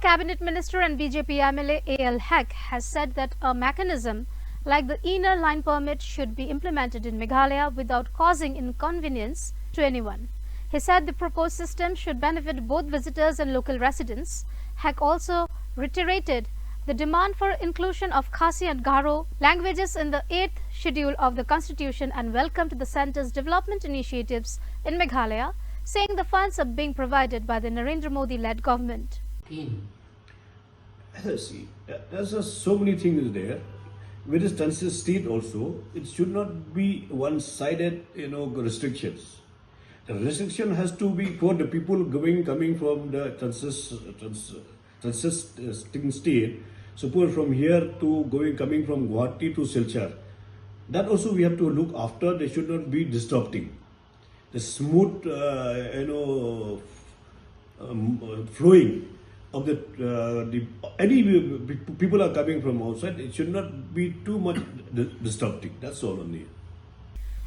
Cabinet Minister and BJP MLA A.L. Haq has said that a mechanism like the inner line permit should be implemented in Meghalaya without causing inconvenience to anyone. He said the proposed system should benefit both visitors and local residents. Haq also reiterated the demand for inclusion of Khasi and Garo languages in the 8th schedule of the Constitution and welcomed the centre's development initiatives in Meghalaya, saying the funds are being provided by the Narendra Modi-led government. See, there's so many things there. With this census state also, it should not be one-sided, restrictions. The restriction has to be for the people coming from the census state. Suppose from here to coming from Guwahati to Silchar. That also we have to look after. They should not be disrupting the smooth, flowing of any people are coming from outside. It should not be too much disrupting. That's all only.